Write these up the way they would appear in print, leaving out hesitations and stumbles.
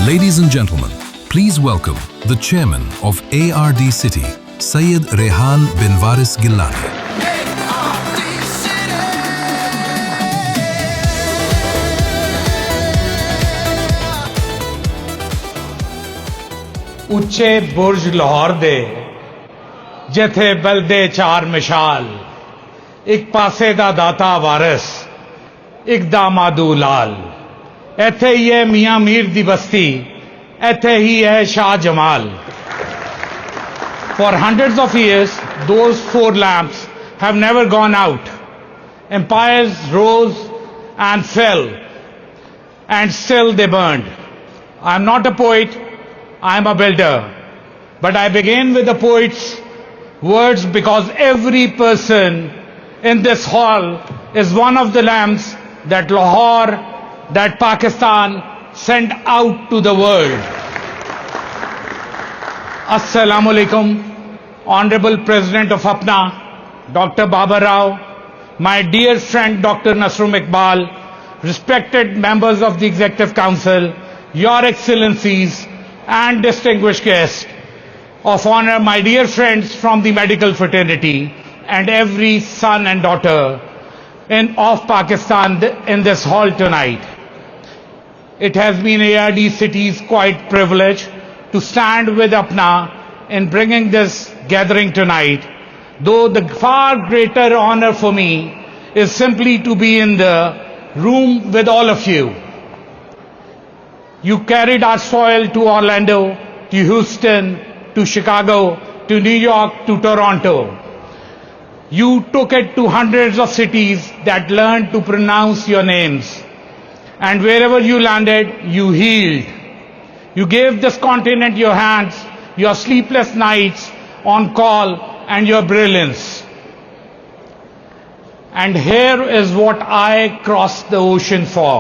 Ladies and gentlemen, please welcome the chairman of ARD City, Syed Rehan Gillani. ਉੱਚੇ ਬੁਰਜ ਲਾਹੌਰ ਦੇ ਜਿੱਥੇ ਬਲਦੇ ਚਾਰ ਮਿਸਾਲ ਇੱਕ ਪਾਸੇ ਦਾ ਦਾਤਾ ਵਾਰਿਸ ਇੱਕ ਦਾਮਾਦੂ ਲਾਲ ਇੱਥੇ ਹੀ ਹੈ ਮੀਆਂ ਮੀਰ ਦੀ ਬਸਤੀ ਇੱਥੇ ਹੀ ਹੈ ਸ਼ਾਹ Jamal For hundreds of years, those four lamps have never gone out. Empires rose and fell, and still they burned. I'm not a poet, I'm a builder. But I begin with the poet's words because every person in this hall is one of the lamps that Lahore, that Pakistan sent out to the world. Assalamu alaikum, Honorable President of APPNA, Dr. Baba Rao, my dear friend Dr. Nasrum Iqbal, respected members of the Executive Council, Your Excellencies, and distinguished guests of honor, my dear friends from the medical fraternity, and every son and daughter of Pakistan in this hall tonight. It has been ARD City's quite privilege to stand with APPNA in bringing this gathering tonight, though the far greater honor for me is simply to be in the room with all of you. You carried our soil to Orlando, to Houston, to Chicago, to New York, to Toronto. You took it to hundreds of cities that learned to pronounce your names. And wherever you landed, you healed. You gave this continent your hands, your sleepless nights on call, and your brilliance. And here is what I crossed the ocean for.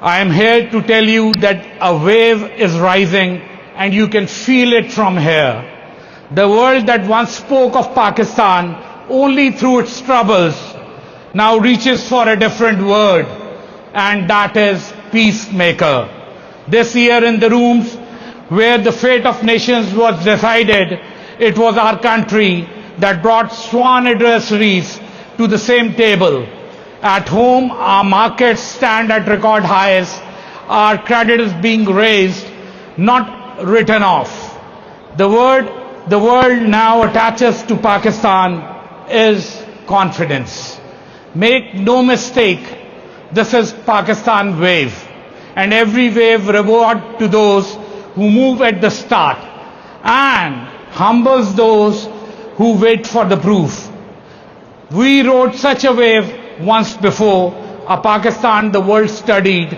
I am here to tell you that a wave is rising and you can feel it from here. The world that once spoke of Pakistan only through its troubles now reaches for a different word, and that is peacemaker. This year in the rooms where the fate of nations was decided, it was our country that brought swan adversaries to the same table. At home, our markets stand at record highs. Our credit is being raised, not written off. The word the world now attaches to Pakistan is confidence. Make no mistake, this is Pakistan wave, and every wave reward to those who move at the start and humbles those who wait for the proof. We rode such a wave once before, a Pakistan the world studied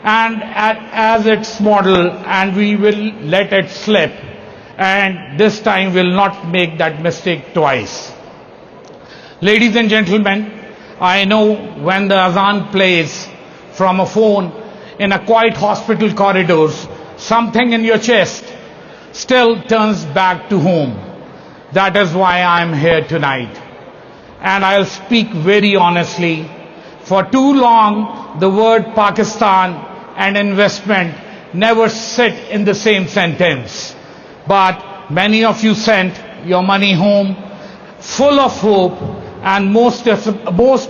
and as its model, and we will let it slip, and this time will not make that mistake twice. Ladies and gentlemen, I know when the azan plays from a phone in a quiet hospital corridors, something in your chest still turns back to home. That is why I am here tonight. And I'll speak very honestly. For too long, the word Pakistan and investment never sit in the same sentence. But many of you sent your money home full of hope, and most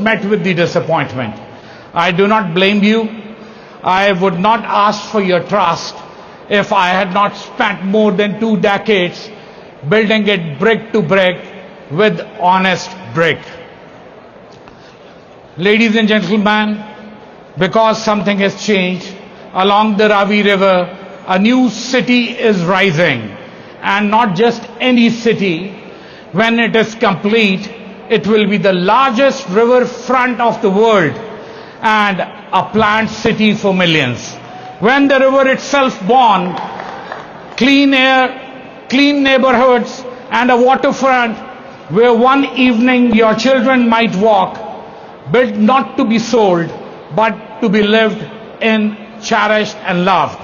met with the disappointment. I do not blame you. I would not ask for your trust if I had not spent more than 2 decades building it brick to brick with honest brick. Ladies and gentlemen, because something has changed, along the Ravi River, a new city is rising, and not just any city. When it is complete, it will be the largest riverfront of the world and a planned city for millions. When the river itself born, clean air, clean neighborhoods, and a waterfront where one evening your children might walk, built not to be sold, but to be lived in, cherished, and loved.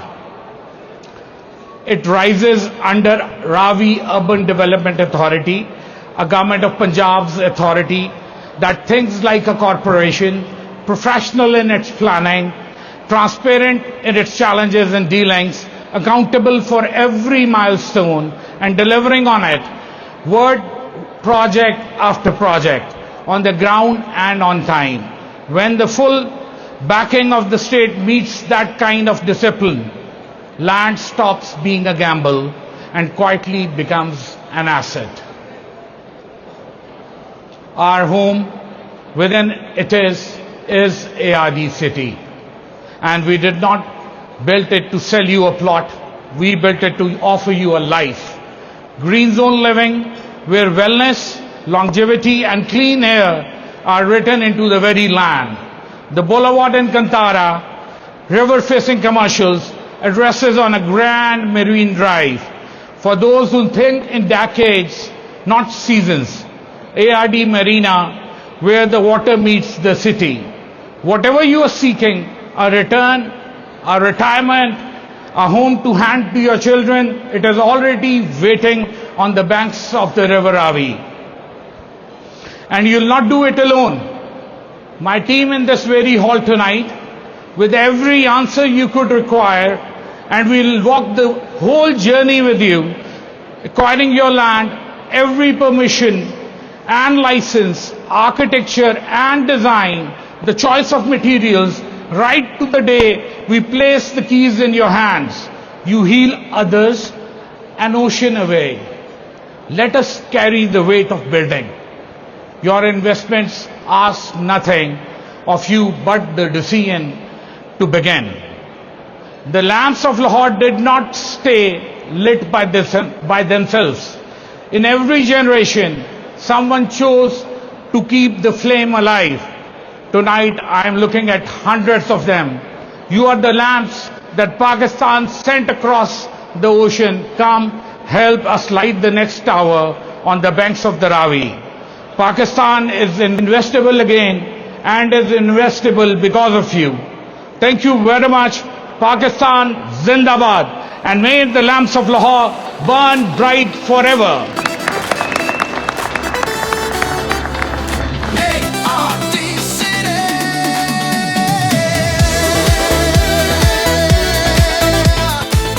It rises under Ravi Urban Development Authority, a government of Punjab's authority that thinks like a corporation, professional in its planning, transparent in its challenges and dealings, accountable for every milestone and delivering on it, word project after project, on the ground and on time. When the full backing of the state meets that kind of discipline, land stops being a gamble and quietly becomes an asset. Our home within it is ARD City. And we did not build it to sell you a plot. We built it to offer you a life. Green zone living, where wellness, longevity and clean air are written into the very land. The boulevard in Kantara, river-facing commercials, addresses on a grand marine drive. For those who think in decades, not seasons. ARD Marina, where the water meets the city. Whatever you are seeking, a return, a retirement, a home to hand to your children, it is already waiting on the banks of the river Ravi. And you'll not do it alone. My team in this very hall tonight, with every answer you could require, and we'll walk the whole journey with you, acquiring your land, every permission and license, architecture and design, the choice of materials, right to the day we place the keys in your hands. You heal others, an ocean away. Let us carry the weight of building. Your investments ask nothing of you but the decision to begin. The lamps of Lahore did not stay lit by themselves. In every generation, someone chose to keep the flame alive. Tonight, I am looking at hundreds of them. You are the lamps that Pakistan sent across the ocean. Come, help us light the next tower on the banks of the Ravi. Pakistan is investable again and is investable because of you. Thank you very much. Pakistan Zindabad, and may the lamps of Lahore burn bright forever.